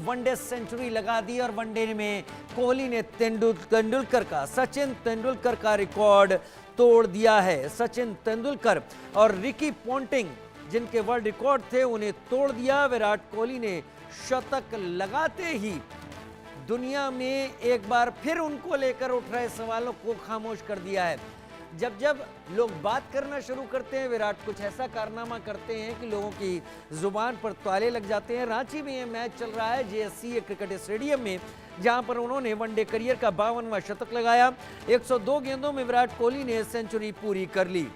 One day century लगा दी और one day में कोहली ने सचिन तेंदुलकर का रिकॉर्ड तोड़ दिया है। सचिन तेंदुलकर और रिकी पोंटिंग जिनके वर्ल्ड रिकॉर्ड थे उन्हें तोड़ दिया। विराट कोहली ने शतक लगाते ही दुनिया में एक बार फिर उनको लेकर उठ रहे सवालों को खामोश कर दिया है। जब जब लोग बात करना शुरू करते हैं, विराट कुछ ऐसा कारनामा करते हैं कि लोगों की जुबान पर ताले लग जाते हैं। रांची में ये मैच चल रहा है जेएससीए क्रिकेट स्टेडियम में, जहां पर उन्होंने वनडे करियर का 52वां शतक लगाया। 102 गेंदों में विराट कोहली ने सेंचुरी पूरी कर ली।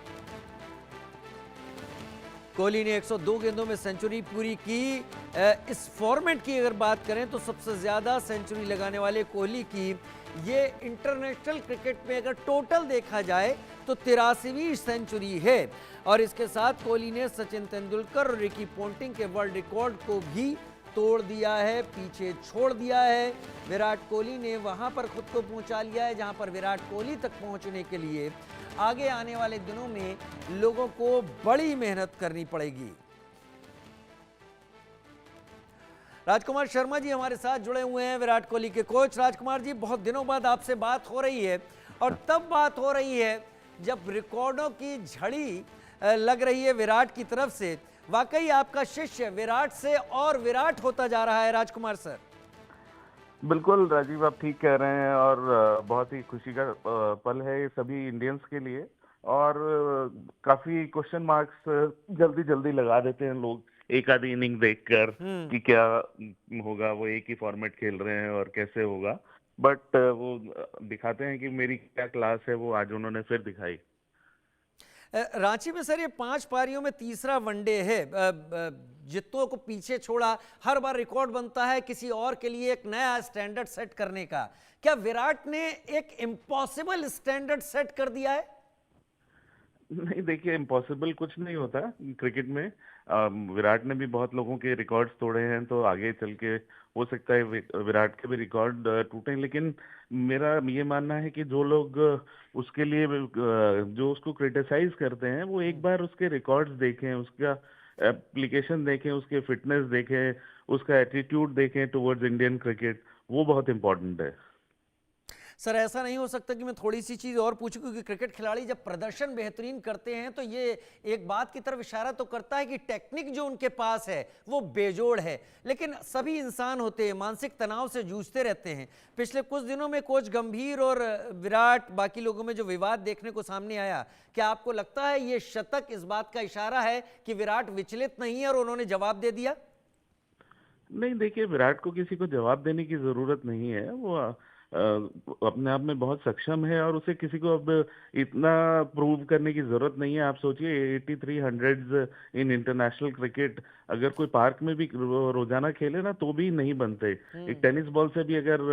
कोहली ने 102 गेंदों में सेंचुरी पूरी की। इस फॉर्मेट की अगर बात करें तो सबसे ज्यादा सेंचुरी लगाने वाले कोहली की ये इंटरनेशनल क्रिकेट में अगर टोटल देखा जाए तो 83वीं सेंचुरी है। और इसके साथ कोहली ने सचिन तेंदुलकर और रिकी पोंटिंग के वर्ल्ड रिकॉर्ड को भी तोड़ दिया है, पीछे छोड़ दिया है। विराट कोहली ने वहां पर खुद को पहुंचा लिया है जहां पर विराट कोहली तक पहुंचने के लिए आगे आने वाले दिनों में लोगों को बड़ी मेहनत करनी पड़ेगी। राजकुमार शर्मा जी हमारे साथ जुड़े हुए हैं, विराट कोहली के कोच। राजकुमार जी, बहुत दिनों बाद आपसे बात हो रही है और तब बात हो रही है जब रिकॉर्डों की झड़ी लग रही है विराट की तरफ से। वाकई आपका शिष्य विराट से और विराट होता जा रहा है राजकुमार सर। बिल्कुल राजीव, आप ठीक कह रहे हैं और बहुत ही खुशी का पल है ये सभी इंडियंस के लिए। और काफी क्वेश्चन मार्क्स जल्दी जल्दी लगा देते हैं लोग एक आधी इनिंग देखकर कि क्या होगा, वो एक ही फॉर्मेट खेल रहे हैं और कैसे होगा। बट वो दिखाते हैं कि मेरी क्या क्लास है, वो आज उन्होंने फिर दिखाई। रांची में सर ये 5 पारियों में तीसरा वनडे है। जितनों को पीछे छोड़ा, हर बार रिकॉर्ड बनता है किसी और के लिए एक नया स्टैंडर्ड सेट करने का। क्या विराट ने एक इम्पॉसिबल स्टैंडर्ड सेट कर दिया है? नहीं, देखिए, इम्पॉसिबल कुछ नहीं होता क्रिकेट में। विराट ने भी बहुत लोगों के रिकॉर्ड्स तोड़े हैं, तो आगे चल के हो सकता है विराट के भी रिकॉर्ड टूटें। लेकिन मेरा ये मानना है कि जो लोग उसके लिए जो उसको क्रिटिसाइज करते हैं, वो एक बार उसके रिकॉर्ड्स देखें, उसका एप्लीकेशन देखें, उसके फिटनेस देखें, उसका एटीट्यूड देखें टुवर्ड्स इंडियन क्रिकेट। वो बहुत इंपॉर्टेंट है। सर ऐसा नहीं हो सकता कि मैं थोड़ी सी चीज और पूछूं, क्योंकि क्रिकेट खिलाड़ी जब प्रदर्शन बेहतरीन करते हैं तो ये एक बात की तरफ इशारा तो करता है कि टेक्निक जो उनके पास है वो बेजोड़ है। लेकिन सभी इंसान होते हैं, मानसिक तनाव से जूझते रहते हैं। पिछले कुछ दिनों में कोच गंभीर और विराट बाकी लोगों में जो विवाद देखने को सामने आया, क्या आपको लगता है ये शतक इस बात का इशारा है कि विराट विचलित नहीं है और उन्होंने जवाब दे दिया? नहीं, देखिए, विराट को किसी को जवाब देने की जरूरत नहीं है। वो अपने आप में बहुत सक्षम है और उसे किसी को अब इतना प्रूव करने की जरूरत नहीं है। आप सोचिए, 83 हंड्रेड्स इन इंटरनेशनल क्रिकेट अगर कोई पार्क में भी रोजाना खेले ना तो भी नहीं बनते। एक टेनिस बॉल से भी अगर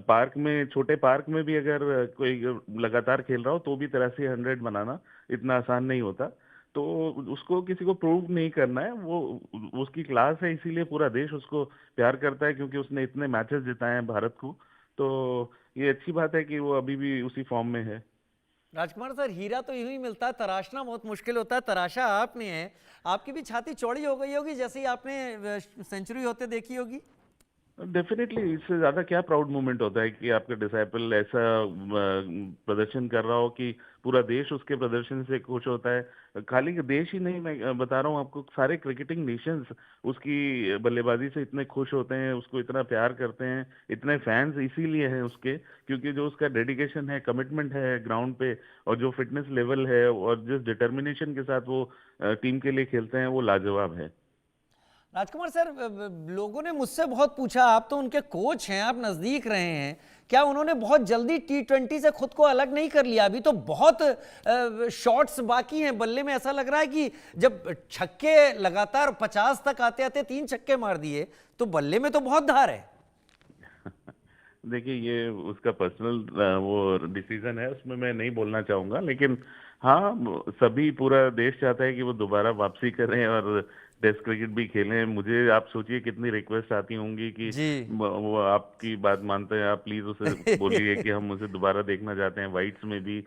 पार्क में, छोटे पार्क में भी अगर कोई लगातार खेल रहा हो तो भी 83 हंड्रेड बनाना इतना आसान नहीं होता। तो उसको किसी को प्रूव नहीं करना है, वो उसकी क्लास है, इसीलिए पूरा देश उसको प्यार करता है, क्योंकि उसने इतने मैचेस जिताए हैं भारत को। तो ये अच्छी बात है कि वो अभी भी उसी फॉर्म में है। राजकुमार सर, हीरा तो यूं ही मिलता है, तराशना बहुत मुश्किल होता है। तराशा आपने है, आपकी भी छाती चौड़ी हो गई होगी जैसे ही आपने सेंचुरी होते देखी होगी। डेफिनेटली, इससे ज्यादा क्या प्राउड मोमेंट होता है कि आपका डिसाइपल ऐसा प्रदर्शन कर रहा हो कि पूरा देश उसके प्रदर्शन से खुश होता है। खाली देश ही नहीं, मैं बता रहा हूँ आपको, सारे क्रिकेटिंग नेशंस उसकी बल्लेबाजी से इतने खुश होते हैं, उसको इतना प्यार करते हैं। इतने फैंस इसीलिए हैं उसके, क्योंकि जो उसका डेडिकेशन है, कमिटमेंट है ग्राउंड पे, और जो फिटनेस लेवल है और जिस डिटर्मिनेशन के साथ वो टीम के लिए खेलते हैं, वो लाजवाब है। राजकुमार सर, लोगों ने मुझसे बहुत पूछा, आप तो उनके कोच हैं, आप नजदीक रहे हैं, क्या उन्होंने बहुत जल्दी T20 से खुद को अलग नहीं कर लिया? अभी तो बहुत शॉट्स बाकी हैं बल्ले में। ऐसा लग रहा है कि जब छक्के लगातार 50 तक आते आते 3 छक्के मार दिए तो बल्ले में तो बहुत धार है। देखिए, ये उसका पर्सनल वो डिसीजन है, उसमें मैं नहीं बोलना चाहूंगा। लेकिन हाँ, सभी, पूरा देश चाहता है कि वो दोबारा वापसी करें और टेस्ट क्रिकेट भी खेलें। मुझे आप सोचिए कितनी रिक्वेस्ट आती होंगी कि जी। वो आपकी बात मानते हैं, आप प्लीज उसे बोलिए कि हम उसे दोबारा देखना चाहते हैं वाइट्स में भी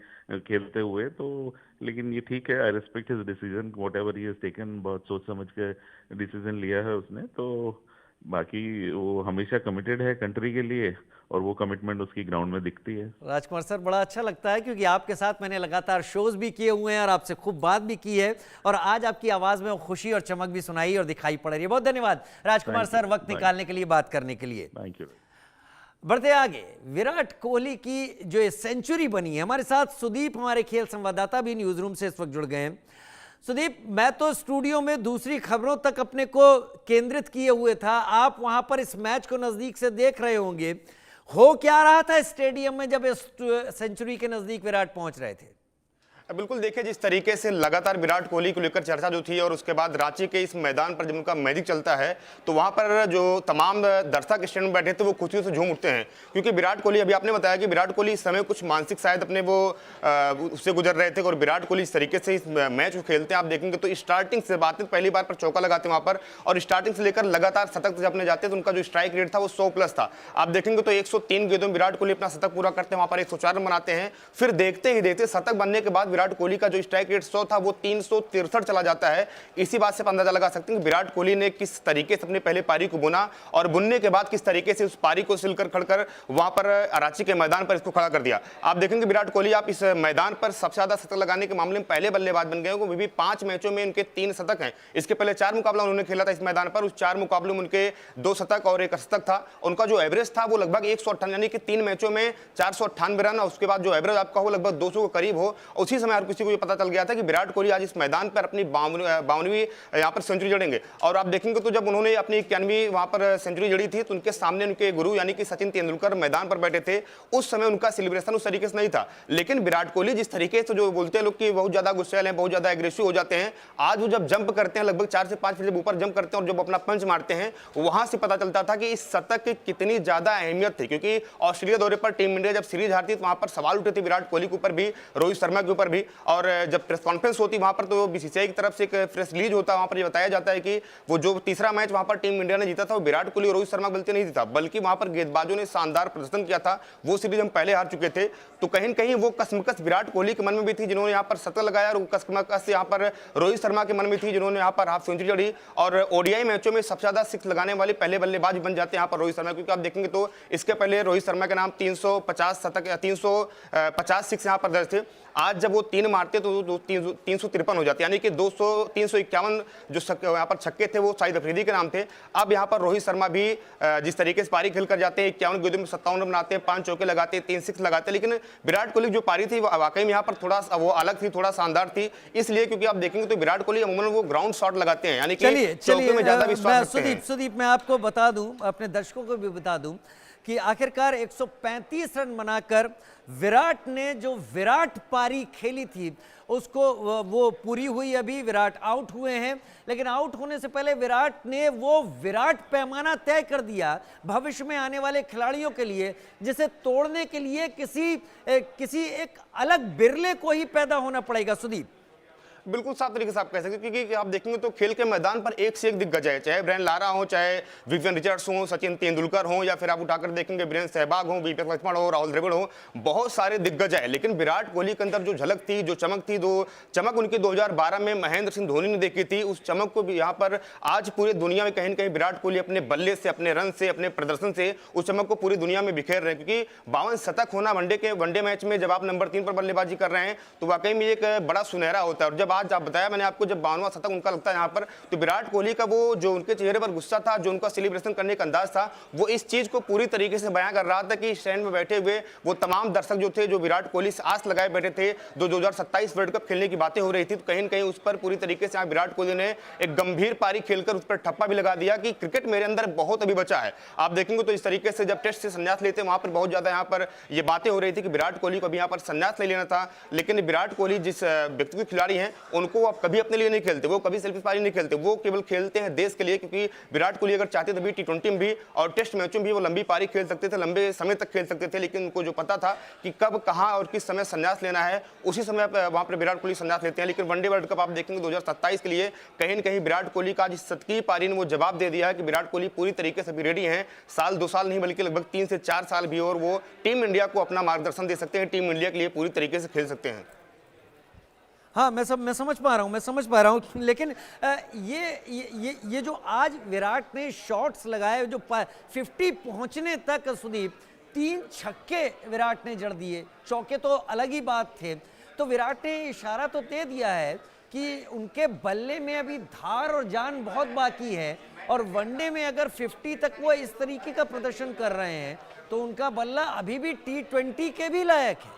खेलते हुए। तो लेकिन ये ठीक है, I respect his decision, what ever he has taken. बहुत सोच समझ के डिसीजन लिया है उसने। तो बाकी वो हमेशा कमिटेड है कंट्री के लिए, और वो कमिटमेंट उसकी ग्राउंड में दिखती है। राजकुमार सर, बड़ा अच्छा लगता है क्योंकि आपके साथ मैंने लगातार शोज भी किए हुए हैं और आपसे खूब बात भी की है, और आज आपकी आवाज में वो खुशी और चमक भी सुनाई और दिखाई पड़ रही है। बहुत धन्यवाद राजकुमार सर, वक्त निकालने के लिए, बात करने के लिए। Thank you. बढ़ते आगे, विराट कोहली की जो ये सेंचुरी बनी है, हमारे साथ सुदीप, हमारे खेल संवाददाता भी न्यूज रूम से इस वक्त जुड़ गए हैं। सुदीप, मैं तो स्टूडियो में दूसरी खबरों तक अपने को केंद्रित किए हुए था, आप वहां पर इस मैच को नजदीक से देख रहे होंगे। हो क्या रहा था स्टेडियम में जब इस सेंचुरी के नजदीक विराट पहुंच रहे थे? बिल्कुल, देखिए जिस तरीके से लगातार विराट कोहली को लेकर चर्चा जो थी, और उसके बाद रांची के इस मैदान पर जब उनका मैजिक चलता है तो वहां पर जो तमाम दर्शक स्टैंड में बैठे थे वो खुशियों से झूम उठते हैं, क्योंकि विराट कोहली, अभी आपने बताया कि विराट कोहली इस समय कुछ मानसिक शायद अपने वो उससे गुजर रहे थे, और विराट कोहली इस तरीके से इस मैच को खेलते हैं। आप देखेंगे तो स्टार्टिंग से बात पहली बार पर चौका लगाते हैं वहां पर, और स्टार्टिंग से लेकर लगातार शतक जब अपने जाते हैं तो उनका जो स्ट्राइक रेट था वो 100+ था। आप देखेंगे तो 103 गेंदों में विराट कोहली अपना शतक पूरा करते हैं, वहां पर 104 रन बनाते हैं। फिर देखते ही देखते शतक बनने के बाद विराट कोहली का जो स्ट्राइक रेट 100 था वो 363 चला जाता है। इसी बात से अंदाजा लगा सकते हैं कि विराट कोहली ने किस तरीके से अपने पहले पारी को बुना, और बुनने के बाद किस तरीके से उस पारी को सिलकर खड़कर वहां पर रांची के मैदान पर इसको खड़ा कर दिया। आप देखेंगे विराट कोहली, आप इस मैदान पर सबसे ज्यादा शतक लगाने के मामले में पहले बल्लेबाज बन गए, वो भी 5 मैचों में उनके 3 शतक हैं। इसके पहले 4 मुकाबला उन्होंने खेला था इस मैदान पर, उस 4 मुकाबलों में उनके 2 शतक और 1 शतक था। उनका जो एवरेज था वो लगभग 158, यानी कि 3 मैचों में 498 रन, और उसके बाद जो एवरेज आपका हो लगभग 200 के करीब हो। उसी समय हर किसी को ये पता चल गया था कि विराट कोहली आज इस मैदान पर अपनी 52वीं यहाँ पर सेंचुरी जड़ेंगे। और आप देखेंगे तो जब उन्होंने अपनी 91वीं वहां पर सेंचुरी जड़ी थी तो उनके सामने उनके गुरु यानी कि सचिन तेंदुलकर मैदान पर बैठे थे। उस समय उनका सेलिब्रेशन उस तरीके से नहीं था, लेकिन विराट कोहली जिस तरीके से, जो बोलते हैं लोग कि बहुत ज्यादा गुस्सैल हैं, बहुत ज्यादा एग्रेसिव हो जाते हैं, आज वो जब जंप करते हैं लगभग 4 से 5 फीट जब ऊपर जंप करते हैं और जब अपना पंच मारते हैं, वहां से पता चलता था कि इस शतक की कितनी ज्यादा अहमियत थी। क्योंकि ऑस्ट्रेलिया दौरे पर टीम इंडिया जब सीरीज हारती तो वहां पर सवाल उठे थे विराट कोहली के ऊपर भी, रोहित शर्मा के ऊपर भी, और जब प्रेस कॉन्फ्रेंस होती वहां पर तो बीसीसीआई की तरफ से एक प्रेस रिलीज होता है, वहां पर ये बताया जाता है कि वो जो तीसरा मैच वहां पर टीम इंडिया ने जीता था वो विराट कोहली और रोहित शर्मा गलती नहीं जीता, बल्कि वहां पर गेंदबाजों ने शानदार प्रदर्शन किया था। वो सीरीज हम पहले हार चुके थे, तो कहीं न कहीं वो कसमकस विराट कोहली के मन में भी थी जिन्होंने यहाँ पर शतक लगाया, और कसमकस यहाँ पर रोहित शर्मा के मन में थी जिन्होंने यहाँ पर हाफ सेंचुरी जड़ी। और ओडीआई मैचों में सबसे ज्यादा सिक्स लगाने वाले पहले बल्लेबाज बन जाते हैं यहाँ पर रोहित शर्मा, क्योंकि आप देखेंगे तो इसके पहले रोहित शर्मा के नाम 350 शतक या 350 सिक्स यहाँ पर दर्ज थे। आज जब वो 3 मारते तो 353 हो जाते, यानी कि 351 जो यहाँ पर छक्के थे वो शाहिद अफरीदी के नाम थे। अब यहाँ पर रोहित शर्मा भी जिस तरीके से पारी खेलकर जाते हैं, 51 गेंदों में 57 रन बनाते हैं, 5 चौके लगाते हैं, 3 सिक्स लगाते हैं, लेकिन विराट कोहली जो पारी थी वाकई में यहाँ पर थोड़ा वो अलग थी, थोड़ा शानदार थी। इसलिए क्योंकि आप देखेंगे तो विराट कोहली अमूमन वो ग्राउंड शॉट लगाते हैं, यानी कि चौके में ज्यादा विश्वास रखते हैं। सुदीप, मैं आपको बता दूं, अपने दर्शकों को भी बता दूं कि आखिरकार 135 रन बनाकर विराट ने जो विराट पारी खेली थी उसको वो पूरी हुई। अभी विराट आउट हुए हैं, लेकिन आउट होने से पहले विराट ने वो विराट पैमाना तय कर दिया भविष्य में आने वाले खिलाड़ियों के लिए, जिसे तोड़ने के लिए किसी एक अलग बिरले को ही पैदा होना पड़ेगा। सुदीप, बिल्कुल साफ तरीके से आप कह सकते हैं, क्योंकि आप देखेंगे तो खेल के मैदान पर एक से एक दिग्गज है, चाहे ब्रायन लारा हो, चाहे विवियन रिचर्ड्स हो, सचिन तेंदुलकर हो, या फिर आप उठाकर देखेंगे वीरेंद्र सहवाग हो, वीपी लक्ष्मण हो, राहुल द्रविड़ हो, बहुत सारे दिग्गज है। लेकिन विराट कोहली के अंदर जो झलक थी, जो चमक थी, जो चमक उनकी 2012 में महेंद्र सिंह धोनी ने देखी थी, उस चमक को भी यहाँ पर आज पूरी दुनिया में कहीं न कहीं विराट कोहली अपने बल्ले से, अपने रन से, अपने प्रदर्शन से उस चमक को पूरी दुनिया में बिखेर रहे हैं। क्योंकि 52 शतक होना वनडे मैच में जब आप नंबर 3 पर बल्लेबाजी कर रहे हैं तो वाकई में एक बड़ा सुनहरा होता है। और जब आज आप बताया मैंने आपको, जब 52वां शतक उनका लगता है यहाँ पर, तो विराट कोहली का वो जो उनके चेहरे पर गुस्सा था, जो उनका सेलिब्रेशन करने का अंदाज था, वो इस चीज को पूरी तरीके से बयां कर रहा था कि स्टैंड में बैठे हुए वो तमाम दर्शक जो थे, जो विराट कोहली से आस लगाए बैठे थे, 2027 वर्ल्ड कप खेलने की बातें हो रही थी, तो कहीं न कहीं उस पर पूरी तरीके से विराट कोहली ने एक गंभीर पारी खेलकर उस पर ठप्पा भी लगा दिया कि क्रिकेट मेरे अंदर बहुत अभी बचा है। आप देखेंगे तो इस तरीके से जब टेस्ट से संन्यास लेते वहां पर बहुत ज्यादा यहाँ पर ये बातें हो रही थी कि विराट कोहली को अभी यहाँ पर संन्यास ले लेना था, लेकिन विराट कोहली जिस व्यक्तिगत खिलाड़ी हैं उनको आप कभी अपने लिए नहीं खेलते, वो कभी सेल्फिश पारी नहीं खेलते, वो केवल खेलते हैं देश के लिए। क्योंकि विराट कोहली अगर चाहते थे भी टी20 में भी और टेस्ट मैचों में भी वो लंबी पारी खेल सकते थे, लंबे समय तक खेल सकते थे, लेकिन उनको जो पता था कि कब, कहां और किस समय संन्यास लेना है, उसी समय वहां पर विराट कोहली संन्यास लेते हैं। लेकिन वनडे वर्ल्ड कप आप देखेंगे 2027 के लिए कहीं न कहीं विराट कोहली का जिस 27वीं पारी ने वो जवाब दे दिया है कि विराट कोहली पूरी तरीके से भी रेडी हैं, साल 2 साल नहीं बल्कि लगभग 3 से 4 साल भी, और वो टीम इंडिया को अपना मार्गदर्शन दे सकते हैं, टीम इंडिया के लिए पूरी तरीके से खेल सकते हैं। हाँ, मैं समझ पा रहा हूँ, मैं समझ पा रहा हूँ। लेकिन ये जो आज विराट ने शॉट्स लगाए, जो 50 पहुँचने तक सुदीप 3 छक्के विराट ने जड़ दिए, चौके तो अलग ही बात थे। तो विराट ने इशारा तो दे दिया है कि उनके बल्ले में अभी धार और जान बहुत बाकी है, और वनडे में अगर 50 तक वो इस तरीके का प्रदर्शन कर रहे हैं तो उनका बल्ला अभी भी T20 के भी लायक है।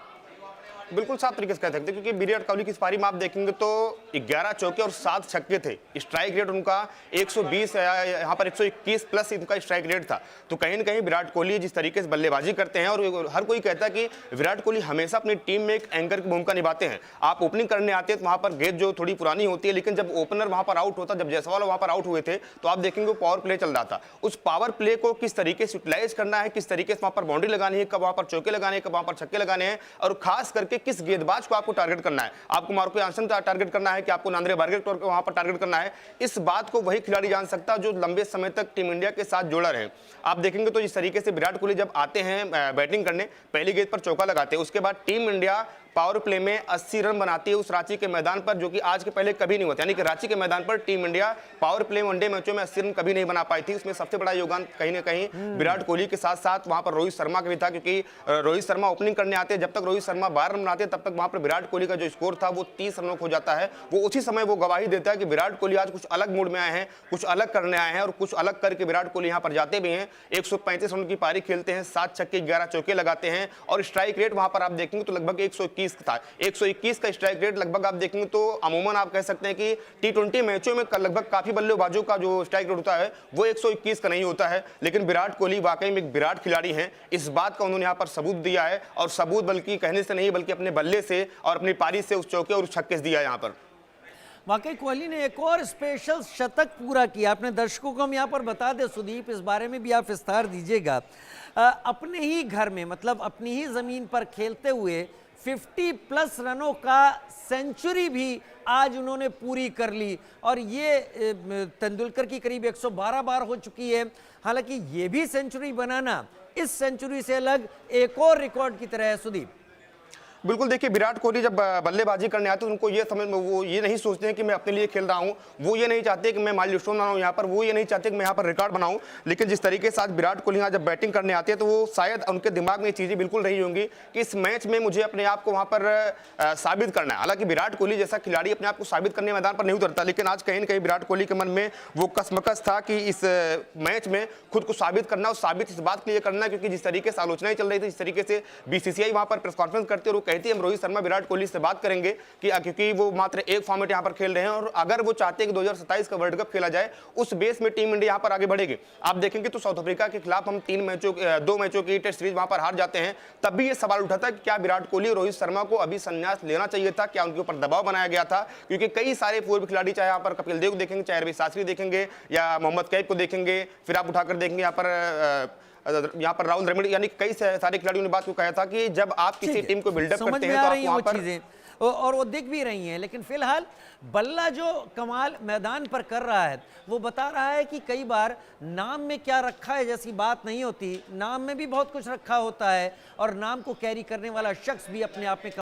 बिल्कुल साफ तरीके से कह सकते हैं, क्योंकि विराट कोहली की इस पारी में आप देखेंगे तो 11 चौके और 7 छक्के थे। स्ट्राइक रेट उनका 120, यहाँ पर 121 प्लस इनका स्ट्राइक रेट था। तो कहीं ना कहीं विराट कोहली जिस तरीके से बल्लेबाजी करते हैं, और हर कोई कहता है कि विराट कोहली हमेशा अपनी टीम में एक एंकर की भूमिका निभाते हैं। आप ओपनिंग करने आते हैं तो वहाँ पर गेंद जो थोड़ी पुरानी होती है, लेकिन जब ओपनर वहाँ पर आउट होता, जब जायसवाल वहाँ पर आउट हुए थे, तो आप देखेंगे पावर प्ले चल रहा था। उस पावर प्ले को किस तरीके से यूटिलाइज करना है, किस तरीके से वहाँ पर बाउंड्री लगानी है, कब वहाँ पर चौके लगाने हैं, कब वहाँ पर छक्के लगाने हैं, और खास करके किस गेंदबाज को आपको टारगेट करना है। आपको मार्को यानसन टारगेट करना है कि आपको नांद्रे बर्गेट को वहां पर टारगेट करना है। इस बात को वही खिलाड़ी जान सकता है जो लंबे समय तक टीम इंडिया के साथ जुड़ा रहे। आप देखेंगे तो इस तरीके से विराट कोहली जब आते हैं बैटिंग करने, पहली गेंद पर चौका लगाते हैं, उसके बाद टीम इंडिया पावर प्ले में 80 रन बनाती है उस रांची के मैदान पर, जो कि आज के पहले कभी नहीं होता। यानी कि रांची के मैदान पर team India power play one day मैचों में 80 रन कभी नहीं बना पाई थी। उसमें सबसे बड़ा योगदान कहीं ना कहीं विराट कोहली के साथ साथ वहां पर रोहित शर्मा का भी था, क्योंकि रोहित शर्मा ओपनिंग करने आते हैं। जब तक रोहित शर्मा 12 रन बनाते हैं, तब तक वहां पर विराट कोहली का जो स्कोर था वो 30 रनों हो जाता है। वो उसी समय वो गवाही देता है कि विराट कोहली आज कुछ अलग मूड में आए हैं, कुछ अलग करने आए हैं, और कुछ अलग करके विराट कोहली यहाँ पर जाते भी हैं। 135 रन की पारी खेलते हैं, 7 छक्के 11 चौके लगाते हैं, और स्ट्राइक रेट वहां पर आप देखेंगे तो लगभग 121 था। 121 का स्ट्राइक रेट लगभग आप देखेंगे तो अमूमन आप कह सकते हैं कि T20 मैचों में लगभग काफी बल्लेबाजों का जो स्ट्राइक रेट होता है वो 121 का नहीं होता है। लेकिन विराट कोहली वाकई में एक विराट खिलाड़ी हैं, इस बात का उन्होंने यहाँ पर सबूत दिया है, और सबूत बल्कि कहने से नहीं बल्कि अपने बल्ले से और अपनी पारी से उस चौके और उस छक्के से दिया है यहाँ पर। वाकई कोहली ने एक और स्पेशल शतक पूरा किया। अपने दर्शकों को हम यहाँ पर बता दें सुदीप, इस बारे में भी आप विस्तार दीजिएगा। अपने ही घर में, मतलब अपनी ही जमीन पर खेलते हुए 50 प्लस रनों का सेंचुरी भी आज उन्होंने पूरी कर ली, और ये तेंदुलकर की करीब 112 बार हो चुकी है। हालांकि ये भी सेंचुरी बनाना इस सेंचुरी से अलग एक और रिकॉर्ड की तरह है सुदीप। बिल्कुल, देखिए विराट कोहली जब बल्लेबाजी करने आते हैं उनको ये समझ में, वो ये नहीं सोचते हैं कि मैं अपने लिए खेल रहा हूँ, वो ये नहीं चाहते कि मैं माइलस्टोन बनाऊँ यहाँ पर, वो ये नहीं चाहते कि मैं यहाँ पर रिकॉर्ड बनाऊँ। लेकिन जिस तरीके से आज विराट कोहली यहाँ जब बैटिंग करने आते हैं तो वो शायद उनके दिमाग में ये चीज़ें बिल्कुल रही होंगी कि इस मैच में मुझे अपने आप को वहाँ पर साबित करना है। हालांकि विराट कोहली जैसा खिलाड़ी अपने आप को साबित करने मैदान पर नहीं उतरता, लेकिन आज कहीं ना कहीं विराट कोहली के मन में वो कसमकस था कि इस मैच में खुद को साबित करना, और साबित इस बात के लिए करना क्योंकि जिस तरीके से आलोचनाएं चल रही थी, जिस तरीके से BCCI वहाँ पर प्रेस कॉन्फ्रेंस करते और वो कहती है हम रोहित शर्मा विराट कोहली से बात करेंगे कि क्योंकि वो मात्र एक फॉर्मेट यहां पर खेल रहे हैं, और अगर वो चाहते हैं कि 2027 का वर्ल्ड कप खेला जाए उस बेस में टीम इंडिया यहां पर आगे बढ़ेगी। आप देखेंगे तो साउथ अफ्रीका के खिलाफ हम 2 मैचों की टेस्ट सीरीज वहां पर हार जाते हैं, तब भी ये सवाल उठा था कि क्या विराट कोहली और रोहित शर्मा को अभी संन्यास लेना चाहिए था, क्या उनके ऊपर दबाव बनाया गया था। क्योंकि कई सारे पूर्व खिलाड़ी, चाहे यहाँ पर कपिल देव को देखेंगे, चाहे रवि शास्त्री देखेंगे, या मोहम्मद कैफ को देखेंगे, फिर आप उठाकर देखेंगे यहाँ पर राहुल द्रविड़, यानी कई सारे खिलाड़ियों ने बात को कहा था कि जब आप किसी टीम को बिल्डअप करते हैं तो आप वहां पर चीजें और वो दिख भी रही हैं। लेकिन फिलहाल बल्ला जो कमाल मैदान पर कर रहा है वो बता रहा है कि कई बार नाम में क्या रखा है जैसी बात नहीं होती, नाम में भी बहुत कुछ रखा होता है, और नाम को कैरी करने वाला शख्स भी अपने आप में